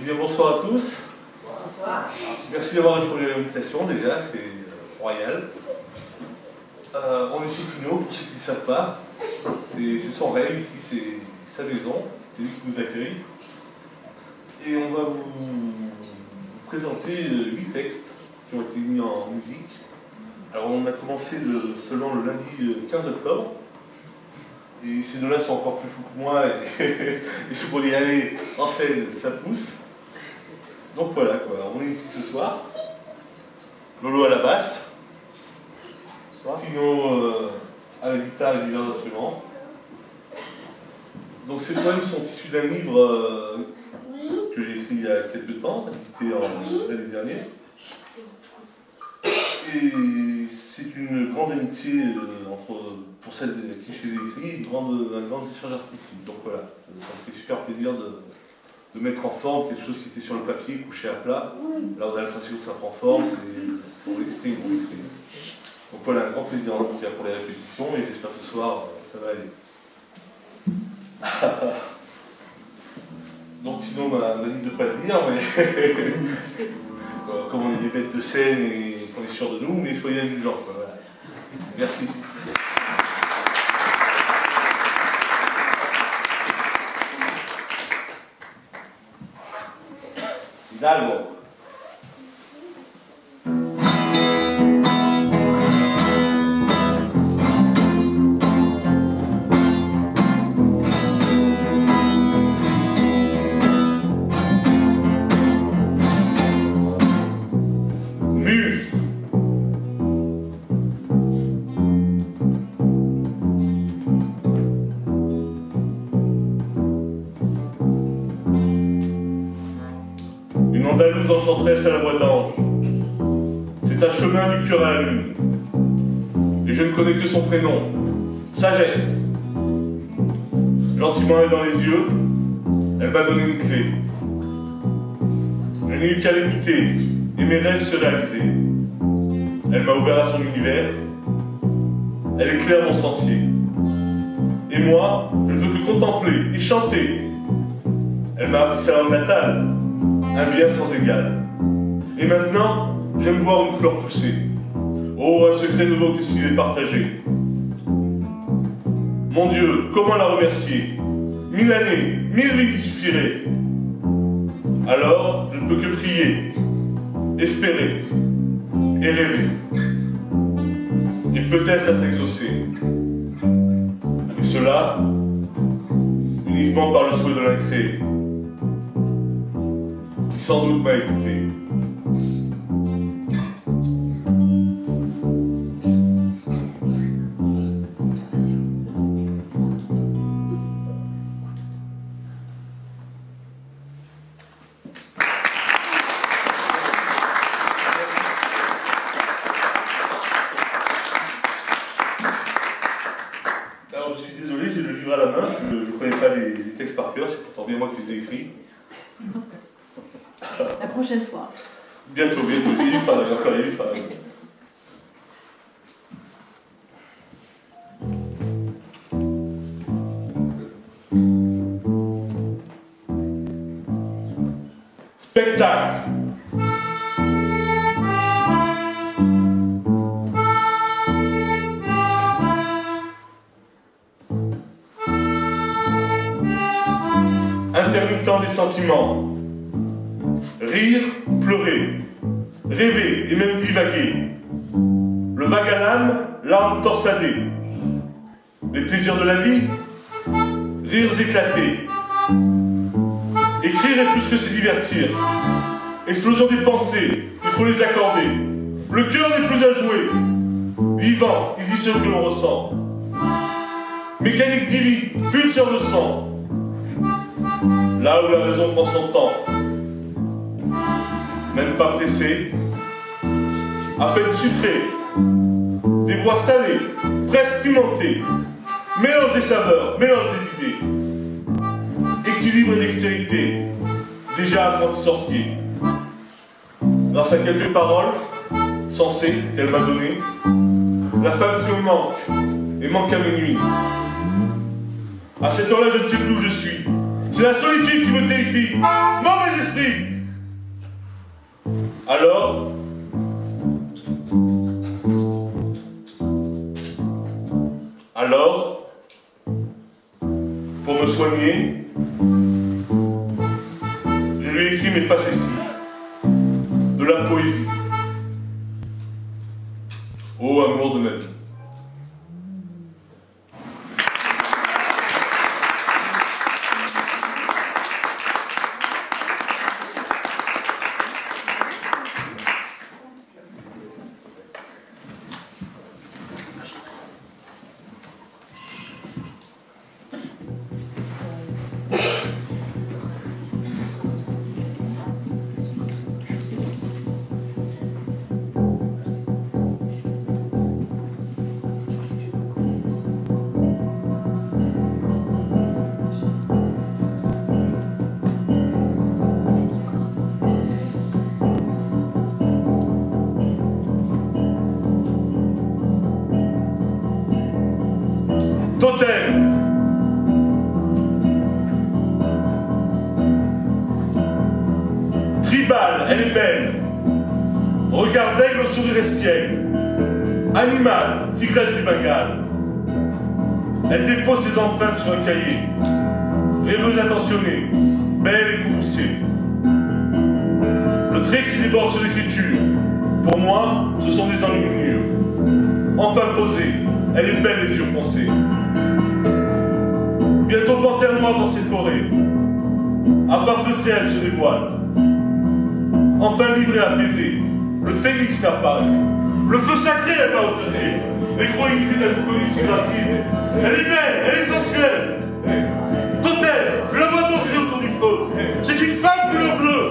Bien, bonsoir à tous. Bonsoir. Merci d'avoir répondu à l'invitation, déjà, c'est royal. On est chez Tino, pour ceux qui ne savent pas. C'est son rêve, ici c'est sa maison, c'est lui qui nous accueille. Et on va vous présenter 8 textes qui ont été mis en musique. Alors on a commencé seulement le lundi 15 octobre. Et ces deux-là sont encore plus fous que moi, et je pour y aller en scène, ça pousse. Donc voilà, quoi. On est ici ce soir. Lolo à la basse. Tino à la guitare et divers instruments. Donc ces poèmes sont issus d'un livre que j'ai écrit il y a quelques temps, édité l'année dernière. Et c'est une grande amitié pour celle à qui je les ai écrits, un grand échange artistique. Donc voilà, ça me fait super plaisir de mettre en forme quelque chose qui était sur le papier, couché à plat. Là on a l'impression que ça prend forme, on l'exprime. Donc voilà, un grand plaisir en tout cas pour les répétitions et j'espère que ce soir ça va aller. Donc sinon m'a dit de ne pas le dire, mais comme on est des bêtes de scène et qu'on est sûr de nous, mais soyez indulgents. Voilà. Merci. Hidalgo. Une Andalouse enchanteresse à la voix d'ange. C'est un chemin du cœur à la lune. Et je ne connais que son prénom. Sagesse. Gentiment et dans les yeux, elle m'a donné une clé. Je n'ai eu qu'à l'écouter et mes rêves se réalisaient. Elle m'a ouvert à son univers. Elle éclaire mon sentier. Et moi, je ne veux que contempler et chanter. Elle m'a appris sa langue natale. Un bien sans égal. Et maintenant, j'aime voir une fleur pousser. Oh, un secret nouveau que s'il est partagé. Mon Dieu, comment la remercier? 1000 années, 1000 vies qui suffiraient. Alors, je ne peux que prier, espérer et rêver. Et peut-être être exaucé. Et cela, uniquement par le souhait de l'incréé. Qui sans doute m'a écouté. Alors je suis désolé, j'ai le livre à la main, je ne connais pas les textes par cœur, c'est pourtant bien moi qui les ai écrits. La prochaine fois. Bientôt, il y a du travail, encore il y a du travail. Spectacle. Intermittent des sentiments. Rire, pleurer, rêver et même divaguer. Le vague à l'âme, l'âme torsadée. Les plaisirs de la vie, rires éclatés. Écrire est plus que se divertir. Explosion des pensées, il faut les accorder. Le cœur n'est plus à jouer. Vivant, il dit ce que l'on ressent. Mécanique divine, pulseur de sang. Là où la raison prend son temps. Même pas pressé, à peine sucré, des voix salées, presque pimentées, mélange des saveurs, mélange des idées, équilibre et dextérité, déjà apprenti sorcier. Grâce à quelques paroles sensées qu'elle m'a données, la femme qui me manque et manque à minuit. À cette heure-là, je ne sais plus où je suis. C'est la solitude qui me terrifie. Mauvais esprit. Alors, pour me soigner, je lui ai écrit mes facéties, de la poésie. Ô amour de ma vie. Totem. Tribal, elle est belle. Regard d'aigle au sourire espiègle. Animal, tigresse du Bengale. Elle dépose ses empreintes sur un cahier. Rêveuse attentionnée, belle et courroucée. Le trait qui déborde sur l'écriture. Pour moi, ce sont des enluminures. Enfin posée, elle est belle les yeux froncés. Bientôt panthère noire dans ses forêts. À pas feutré, elle se dévoile. Enfin libre et apaisée, le phénix n'apparaît. Le feu sacré, elle va obtenir. Les croyants d'Apocalypse gracile. Elle est belle, elle est sensuelle. Totem, je la vois danser autour du feu. C'est une femme couleur bleue.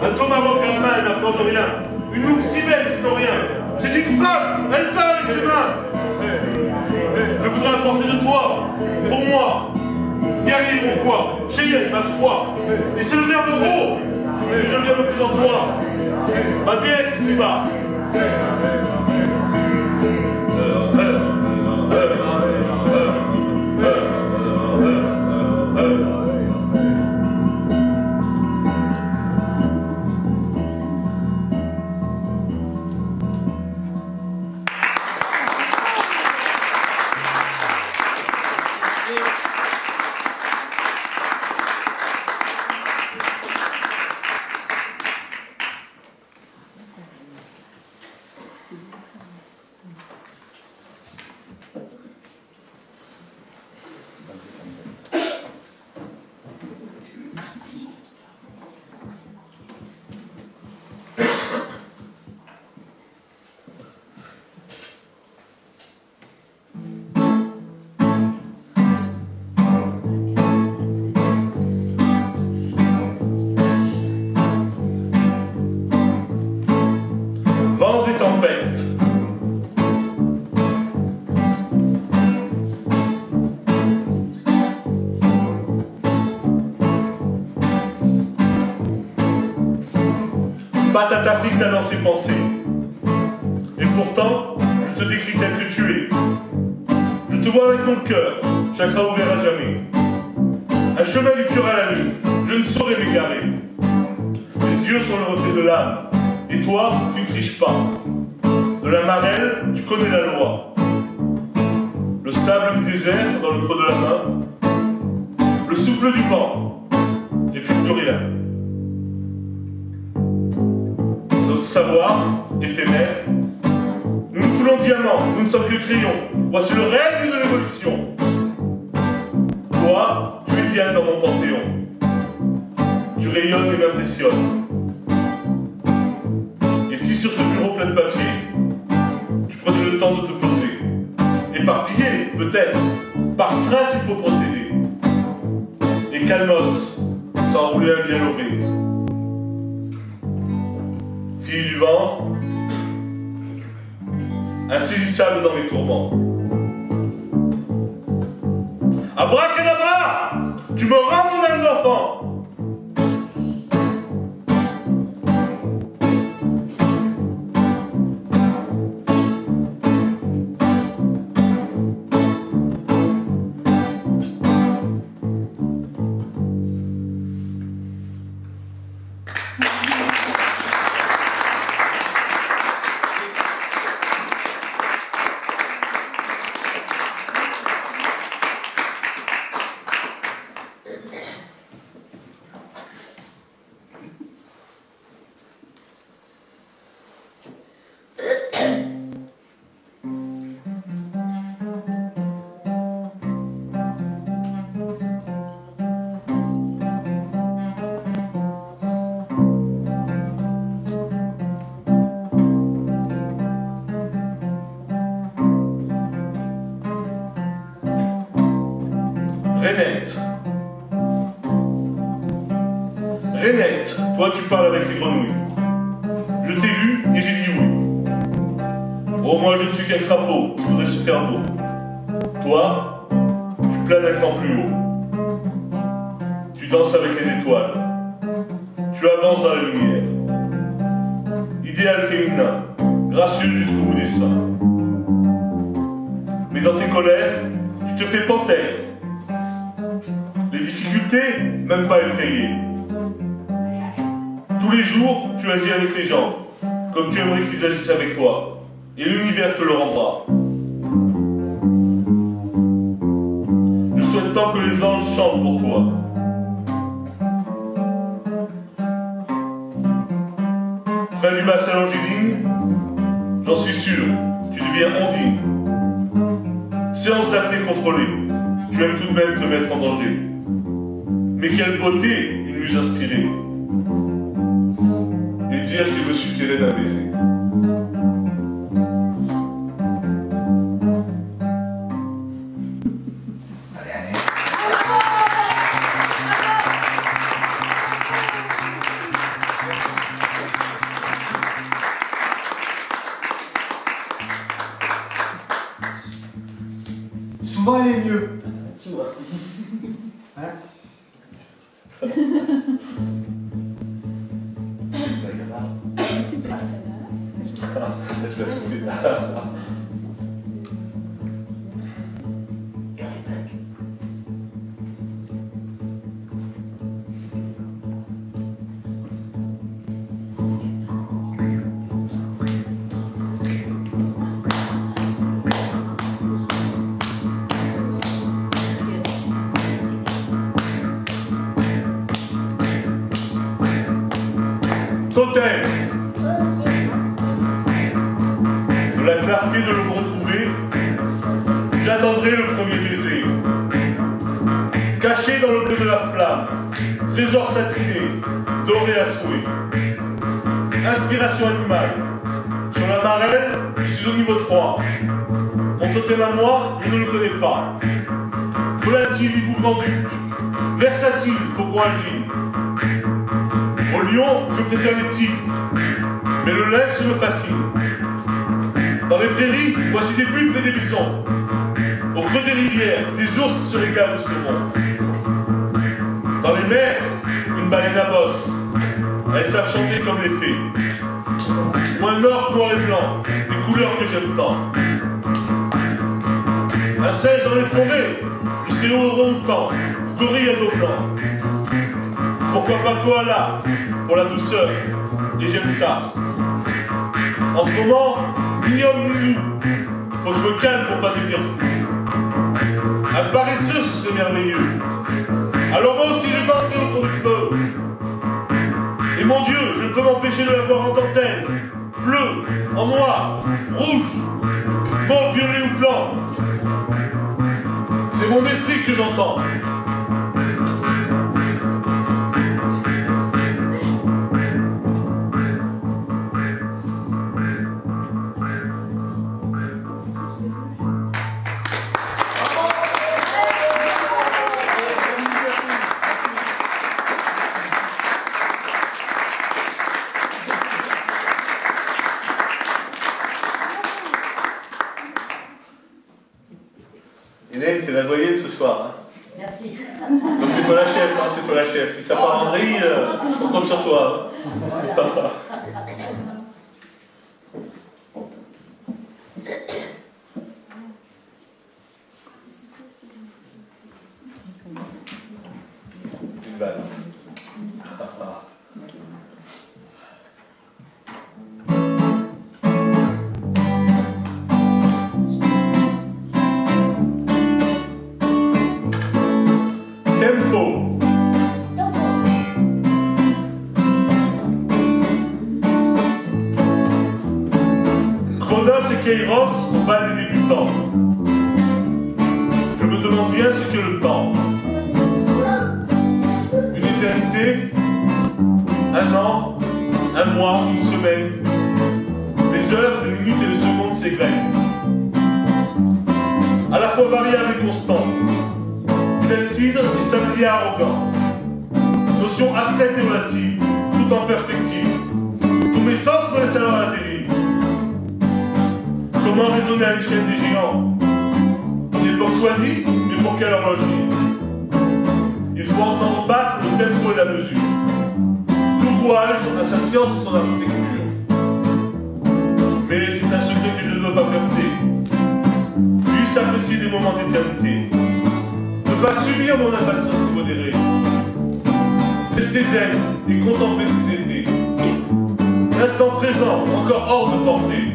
Un tomahawk à la main, elle n'a peur de rien. Une louve si belle, sinon rien. C'est une femme, elle part avec ses mains. Je voudrais apporter de toi, pour moi, guerrier ou quoi, Cheyenne, Masquoi. Et c'est le verbe gros que je viens de plus en toi. Ma déesse ici-bas. Vents et tempêtes. Patata frita dans ses pensées. Et pourtant, je te décris tel que tu es. Je te vois avec mon cœur, chakra ouvert à jamais. Un chemin du cœur à la lune, je ne saurais m'égarer. Les yeux sont le reflet de l'âme. Et toi, tu ne triches pas. De la marelle, tu connais la loi. Le sable du désert dans le creux de la main. Le souffle du vent. Et puis plus rien. Notre savoir, éphémère. Nous nous coulons diamants, nous ne sommes que crayons. Voici le règne de l'évolution. Toi, tu es Diane dans mon panthéon. Tu rayonnes et m'impressionnes. Sur ce bureau plein de papier, tu prenais le temps de te poser. Éparpillé, peut-être, par strates il faut procéder. Et calmos, s'enrouler un bien levé. Fille du vent, insaisissable dans mes tourments. Abracadabra, tu me rends mon âme d'enfant. Rainette. Rainette, toi tu parles avec les grenouilles. Je t'ai vu et j'ai dit oui. Oh, moi je ne suis qu'un crapaud qui voudrait se faire beau. Toi, tu planes un cran plus haut. Tu danses avec les étoiles. Tu avances dans la lumière. Idéal féminin, gracieux jusqu'au bout des seins. Mais dans tes colères, tu te fais panthère. Les difficultés, même pas effrayées. Tous les jours, tu agis avec les gens, comme tu aimerais qu'ils agissent avec toi. Et l'univers te le rendra. Je souhaite tant que les anges chantent pour toi. Près du bassin Longéline, j'en suis sûr, tu deviens Ondine. Séance d'apnée contrôlée, tu aimes tout de même te mettre en danger. Mais quelle beauté, une muse inspirée. Et dire qu'il me suffirait d'un baiser. Souvent elle est mieux. Souvent. Hein? Totem de la clarté de le retrouver, j'attendrai le premier baiser. Caché dans le bleu de la flamme, trésor satiné, doré à souhait. Inspiration animale. Sur la marelle, je suis au niveau 3. Mon totem à moi, je ne le connais pas. Volatile, hibou grand-duc. Versatile, faucon agile. Au lion, je préfère les tigres, mais le lynx me fascine. Dans les prairies, voici des buffles et des bisons. Au creux des rivières, des ours qui se régalent de ce monde. Dans les mers, une baleine à bosse. Elles savent chanter comme les fées. Ou un orque noir et blanc, des couleurs que j'aime tant. Un singe dans les forêts, je serai heureux autant. Gorille à dos blancs. Pourquoi pas koala, pour la douceur, et j'aime ça. En ce moment, ni homme ni loup, faut que je me calme pour pas devenir fou. Un paresseux, ce serait merveilleux. Alors moi aussi je danserai autour du feu. Et mon Dieu, je ne peux m'empêcher de la voir en dentelle, bleu, en noir, rouge, mauve, violet ou blanc. C'est mon esprit que j'entends. Hélène, t'es la doyenne ce soir. Hein. Merci. Donc c'est toi la chef, hein, c'est toi la chef. Si ça part en vrille, on compte sur toi. Hein. Une valse. Tempo. Cronos et Kairos au bal des débutants. Je me demande bien ce qu'est le temps. Une éternité, un an, un mois, une semaine. Les heures, les minutes et les secondes s'égrènent. À la fois variables et constantes. Celle-ci sablier arrogant. Notion abstraite et relative, tout en perspective. Tous mes sens me laissent alors à la dérive. Comment raisonner à l'échelle des géants? Une époque choisie, mais pour quelle horlogerie? Il faut entendre battre le tempo et la mesure. Tout courage a sa science et son architecture. Mais c'est un secret que je ne veux pas percer. Juste apprécier des moments d'éternité. Ne pas subir mon impatience modérée. Rester zen et contempler ses effets. L'instant présent, encore hors de portée.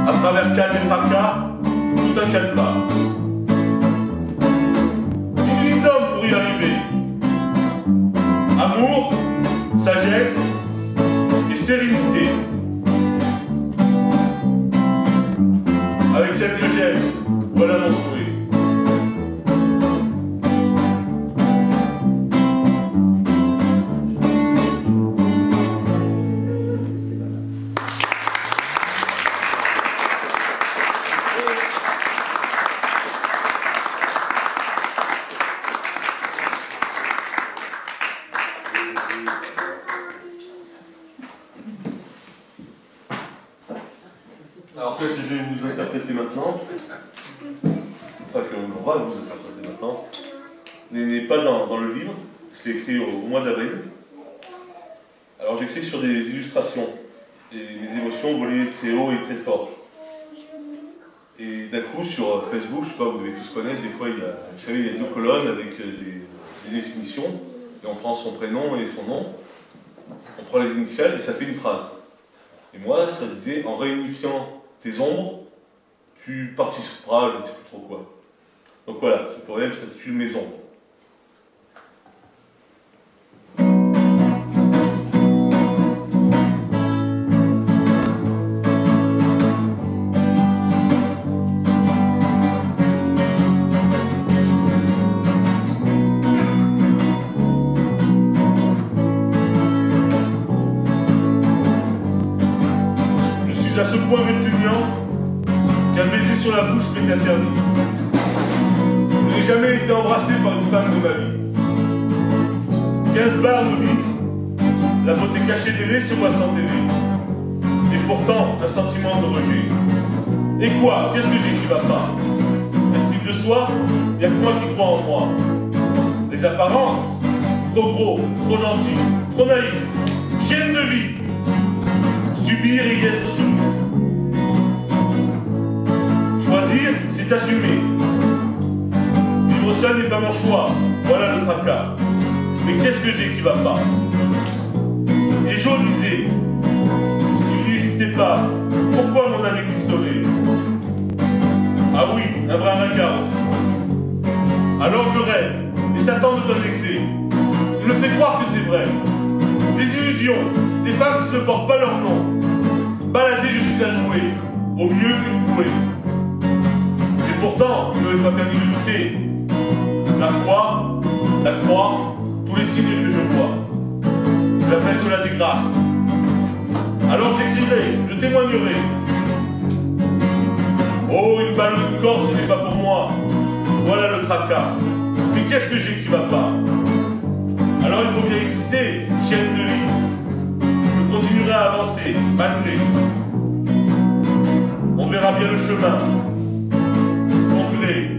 À travers calme et fracas, tout un canevas. Une ligne d'homme pour y arriver. Amour, sagesse et sérénité. Avec celle que j'aime, voilà mon souhait. Alors celle que je vais vous interpréter maintenant, enfin qu'on va vous interpréter maintenant, n'est pas dans le livre, je l'ai écrit au mois d'avril. Alors j'écris sur des illustrations, et mes émotions volaient très haut et très fort. Et d'un coup sur Facebook, je sais pas, vous devez tous connaître, des fois vous savez, il y a 2 colonnes avec des définitions, et on prend son prénom et son nom, on prend les initiales et ça fait une phrase. Et moi, ça disait, en réunifiant tes ombres, tu participeras, je ne sais plus trop quoi. Donc voilà, ce poème s'intitule Mes ombres. À ce point répugnant qu'un baiser sur la bouche m'est interdit. Je n'ai jamais été embrassé par une femme de ma vie. 15 bars nous dit, la beauté cachée d'aider sur moi sans t'aider. Et pourtant, un sentiment de rejet. Et quoi? Qu'est-ce que j'ai qui va pas? Estime de soi, il n'y a que moi qui crois en moi. Les apparences, trop gros, trop gentil, trop naïf, chaîne de vie. Subir et y être soumis. Choisir, c'est assumer. Vivre seul n'est pas mon choix, voilà le fracas. Mais qu'est-ce que j'ai qui va pas? Et Jo disait, si tu n'existais pas, pourquoi mon âme existerait? Ah oui, un brin ringard aussi. Alors je rêve, et Satan me donne les clés. Il me fait croire que c'est vrai. Des illusions, des femmes qui ne portent pas leur nom. Baladé, je suis à jouer, au mieux qu'une bouée. Et pourtant, il ne m'avait pas permis de lutter. La foi, la croix, tous les signes que je vois. Je l'appelle cela des grâces. Alors j'écrirai, je témoignerai. Oh, une balle ou une corde, ce n'est pas pour moi. Voilà le tracas. Mais qu'est-ce que j'ai qui va pas? Alors il faut bien exister, chaîne de vie. Je continuerai à avancer, malgré. On verra bien le chemin. Mon gré.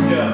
Bien.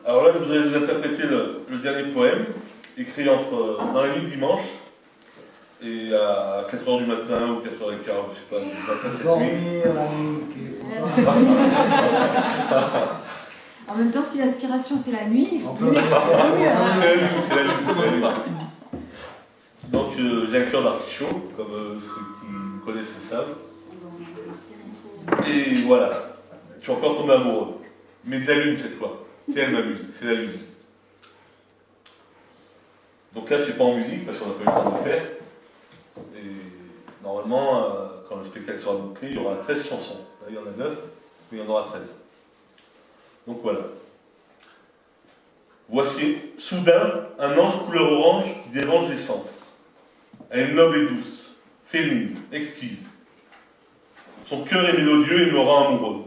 Alors là, je voudrais vous interpréter le dernier poème. écrit dans la nuit de dimanche et à 4h du matin ou 4h15, je sais pas, du matin cette nuit. Dormir la nuit. En même temps, si l'aspiration c'est la nuit, On il peut- vaut mieux, hein. C'est la nuit, c'est la nuit, c'est la nuit. Donc j'ai un cœur d'artichaut, comme ceux qui me connaissent le savent. Et voilà, je suis encore tombé amoureux. Mais de la lune cette fois. C'est elle m'amuse, c'est la lune. Donc là c'est pas en musique parce qu'on n'a pas eu le temps de le faire. Et normalement, quand le spectacle sera bouclé, il y aura 13 chansons. Là il y en a 9, mais il y en aura 13. Donc voilà. Voici, soudain, un ange couleur orange qui dérange les sens. Elle est noble et douce, féline, exquise. Son cœur est mélodieux et me rend amoureux.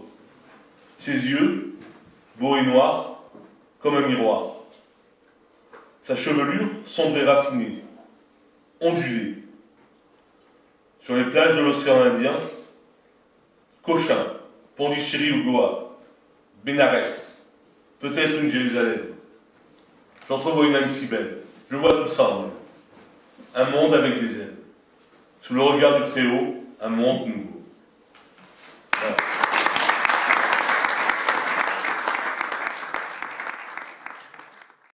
Ses yeux, beaux et noirs, comme un miroir. Sa chevelure, sombre et raffinée, ondulée. Sur les plages de l'océan Indien, Cochin, Pondichéry ou Goa, Bénarès, peut-être une Jérusalem. J'entrevois une âme si belle. Je vois tout ça en elle. Un monde avec des ailes. Sous le regard du Très-Haut, un monde nouveau.